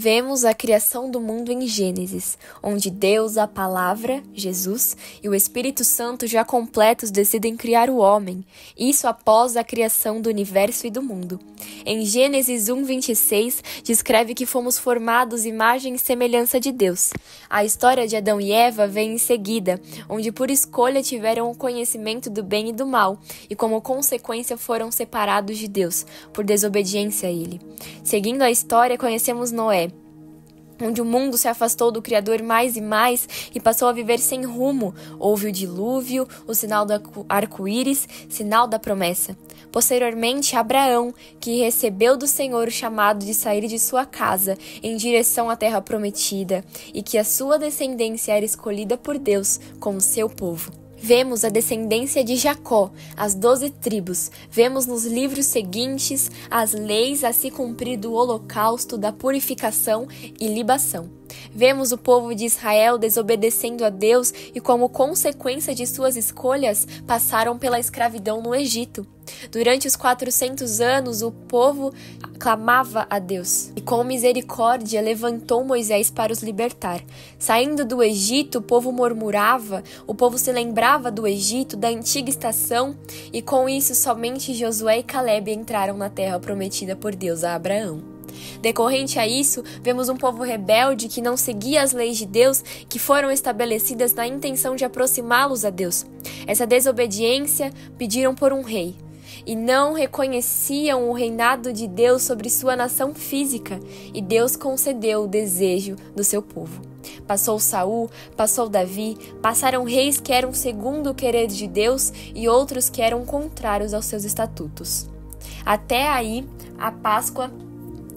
Vemos a criação do mundo em Gênesis, onde Deus, a Palavra, Jesus e o Espírito Santo já completos decidem criar o homem, isso após a criação do universo e do mundo. Em Gênesis 1:26, descreve que fomos formados imagem e semelhança de Deus. A história de Adão e Eva vem em seguida, onde por escolha tiveram o conhecimento do bem e do mal, e como consequência foram separados de Deus, por desobediência a Ele. Seguindo a história, conhecemos Noé, onde o mundo se afastou do Criador mais e mais e passou a viver sem rumo. Houve o dilúvio, o sinal do arco-íris, sinal da promessa. Posteriormente, Abraão, que recebeu do Senhor o chamado de sair de sua casa em direção à terra prometida e que a sua descendência era escolhida por Deus como seu povo. Vemos a descendência de Jacó, as 12 tribos. Vemos nos livros seguintes as leis a se cumprir do holocausto, da purificação e libação. Vemos o povo de Israel desobedecendo a Deus e, como consequência de suas escolhas, passaram pela escravidão no Egito. Durante os 400 anos, o povo clamava a Deus e, com misericórdia, levantou Moisés para os libertar. Saindo do Egito, o povo murmurava, o povo se lembrava do Egito, da antiga estação, e com isso somente Josué e Calebe entraram na terra prometida por Deus a Abraão. Decorrente a isso, vemos um povo rebelde que não seguia as leis de Deus, que foram estabelecidas na intenção de aproximá-los a Deus. Essa desobediência pediram por um rei, e não reconheciam o reinado de Deus sobre sua nação física, e Deus concedeu o desejo do seu povo. Passou Saul, passou Davi, passaram reis que eram segundo o querer de Deus e outros que eram contrários aos seus estatutos. Até aí, a Páscoa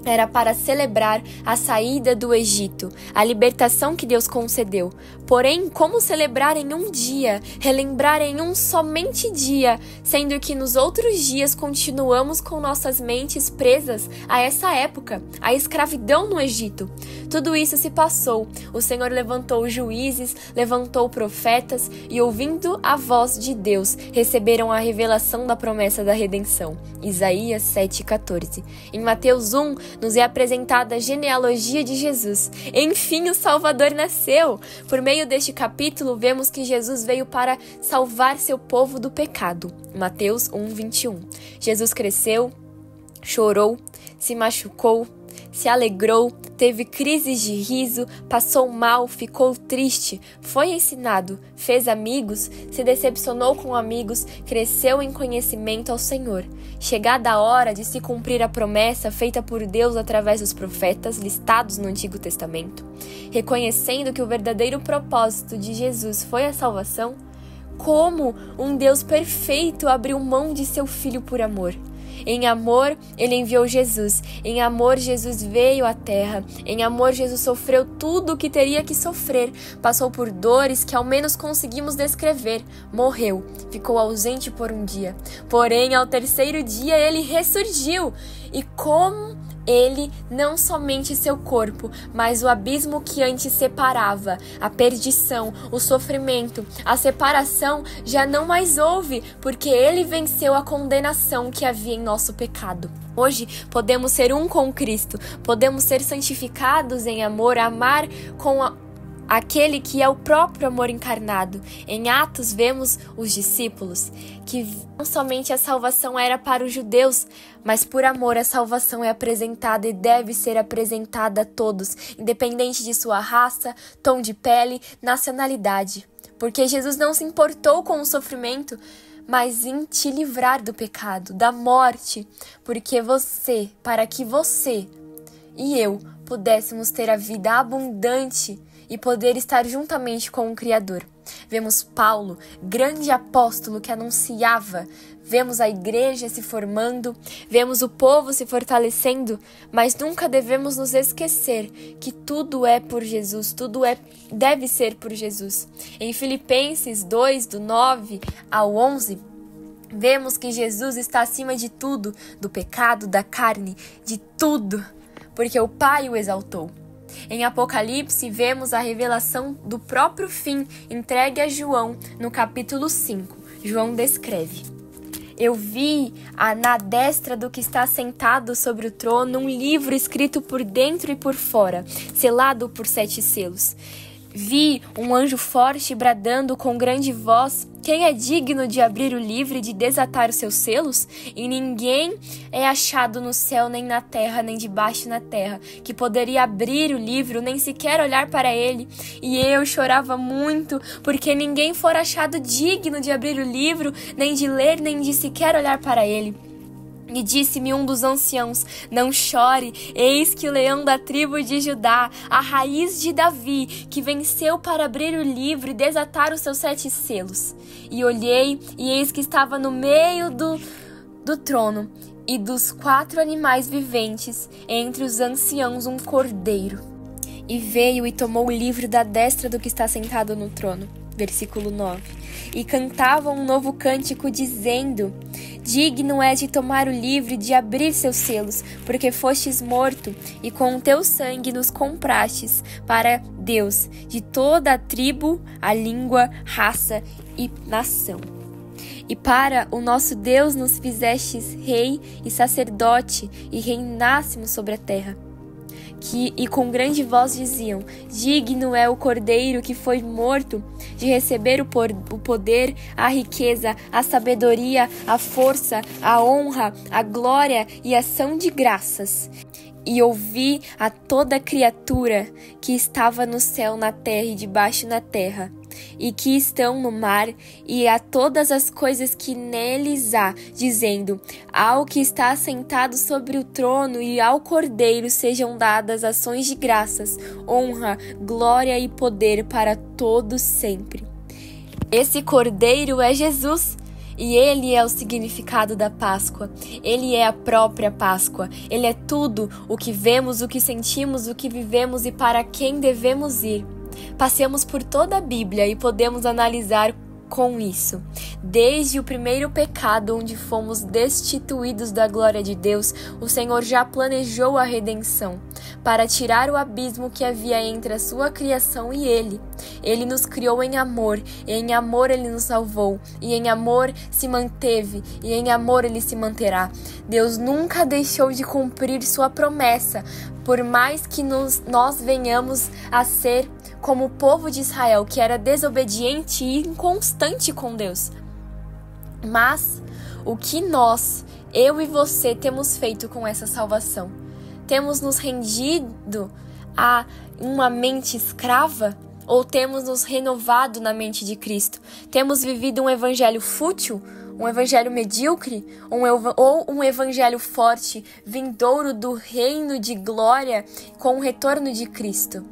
era para celebrar a saída do Egito, a libertação que Deus concedeu. Porém, como celebrar em um dia, relembrar em um somente dia, sendo que nos outros dias continuamos com nossas mentes presas a essa época, a escravidão no Egito? Tudo isso se passou. O Senhor levantou juízes, levantou profetas e, ouvindo a voz de Deus, receberam a revelação da promessa da redenção. Isaías 7:14. Em Mateus 1, nos é apresentada a genealogia de Jesus. Enfim, o Salvador nasceu. Por meio deste capítulo, vemos que Jesus veio para salvar seu povo do pecado. Mateus 1:21. Jesus cresceu, chorou, se machucou, se alegrou, teve crises de riso, passou mal, ficou triste, foi ensinado, fez amigos, se decepcionou com amigos, cresceu em conhecimento ao Senhor. Chegada a hora de se cumprir a promessa feita por Deus através dos profetas listados no Antigo Testamento, reconhecendo que o verdadeiro propósito de Jesus foi a salvação, como um Deus perfeito abriu mão de seu Filho por amor. Em amor, Ele enviou Jesus. Em amor, Jesus veio à terra. Em amor, Jesus sofreu tudo o que teria que sofrer. Passou por dores que ao menos conseguimos descrever. Morreu. Ficou ausente por um dia. Porém, ao terceiro dia, Ele ressurgiu. E como Ele, não somente seu corpo, mas o abismo que antes separava, a perdição, o sofrimento, a separação, já não mais houve, porque Ele venceu a condenação que havia em nosso pecado. Hoje, podemos ser um com Cristo, podemos ser santificados em amor, amar com aquele que é o próprio amor encarnado. Em Atos vemos os discípulos que não somente a salvação era para os judeus, mas por amor a salvação é apresentada e deve ser apresentada a todos, independente de sua raça, tom de pele, nacionalidade. Porque Jesus não se importou com o sofrimento, mas em te livrar do pecado, da morte, para que você e eu pudéssemos ter a vida abundante e poder estar juntamente com o Criador. Vemos Paulo, grande apóstolo que anunciava, vemos a igreja se formando, vemos o povo se fortalecendo, mas nunca devemos nos esquecer que tudo é por Jesus, deve ser por Jesus. Em Filipenses 2, do 9 ao 11, vemos que Jesus está acima de tudo, do pecado, da carne, de tudo, porque o Pai o exaltou. Em Apocalipse, vemos a revelação do próprio fim entregue a João no capítulo 5. João descreve: Eu vi na destra do que está sentado sobre o trono um livro escrito por dentro e por fora, selado por 7 selos. Vi um anjo forte bradando com grande voz: quem é digno de abrir o livro e de desatar os seus selos? E ninguém é achado no céu, nem na terra, nem debaixo na terra, que poderia abrir o livro, nem sequer olhar para ele. E eu chorava muito, porque ninguém fora achado digno de abrir o livro, nem de ler, nem de sequer olhar para ele. E disse-me um dos anciãos: não chore, eis que o leão da tribo de Judá, a raiz de Davi, que venceu para abrir o livro e desatar os seus 7 selos. E olhei, e eis que estava no meio do trono e dos 4 animais viventes, entre os anciãos um cordeiro. E veio e tomou o livro da destra do que está sentado no trono. Versículo 9. E cantavam um novo cântico, dizendo: digno é de tomar o livro e de abrir seus selos, porque fostes morto, e com o teu sangue nos comprastes para Deus, de toda a tribo, a língua, raça e nação. E para o nosso Deus nos fizestes rei e sacerdote, e reinássemos sobre a terra. E com grande voz diziam: digno é o cordeiro que foi morto de receber o poder, a riqueza, a sabedoria, a força, a honra, a glória e a ação de graças. E ouvi a toda criatura que estava no céu, na terra e debaixo na terra, e que estão no mar, e a todas as coisas que neles há, dizendo: ao que está assentado sobre o trono e ao Cordeiro sejam dadas ações de graças, honra, glória e poder para todos sempre. Esse Cordeiro é Jesus. E ele é o significado da Páscoa. Ele é a própria Páscoa. Ele é tudo o que vemos, o que sentimos, o que vivemos e para quem devemos ir. Passemos por toda a Bíblia e podemos analisar com isso. Desde o primeiro pecado, onde fomos destituídos da glória de Deus, o Senhor já planejou a redenção, para tirar o abismo que havia entre a sua criação e Ele. Ele nos criou em amor, e em amor Ele nos salvou, e em amor se manteve, e em amor Ele se manterá. Deus nunca deixou de cumprir sua promessa, por mais que nós venhamos a ser como o povo de Israel, que era desobediente e inconstante com Deus. Mas o que eu e você, temos feito com essa salvação? Temos nos rendido a uma mente escrava? Ou temos nos renovado na mente de Cristo? Temos vivido um evangelho fútil? Um evangelho medíocre? Ou um evangelho forte, vindouro do reino de glória com o retorno de Cristo?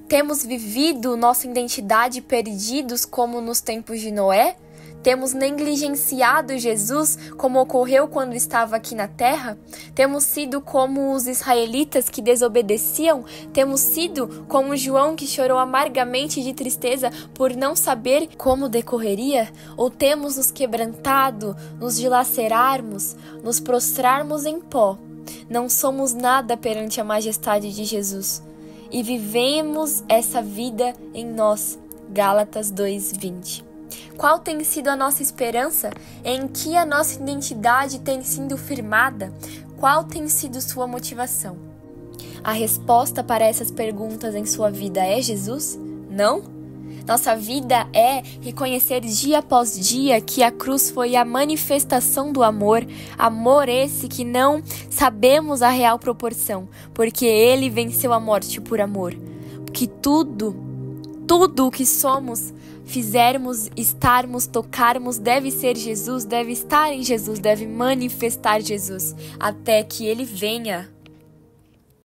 Temos vivido nossa identidade perdidos como nos tempos de Noé? Temos negligenciado Jesus como ocorreu quando estava aqui na terra? Temos sido como os israelitas que desobedeciam? Temos sido como João que chorou amargamente de tristeza por não saber como decorreria? Ou temos nos quebrantado, nos dilacerarmos, nos prostrarmos em pó? Não somos nada perante a majestade de Jesus. E vivemos essa vida em nós. Gálatas 2:20. Qual tem sido a nossa esperança? Em que a nossa identidade tem sido firmada? Qual tem sido sua motivação? A resposta para essas perguntas em sua vida é Jesus? Não? Nossa vida é reconhecer dia após dia que a cruz foi a manifestação do amor, amor esse que não sabemos a real proporção, porque Ele venceu a morte por amor. Que tudo o que somos, fizermos, estarmos, tocarmos, deve ser Jesus, deve estar em Jesus, deve manifestar Jesus, até que Ele venha.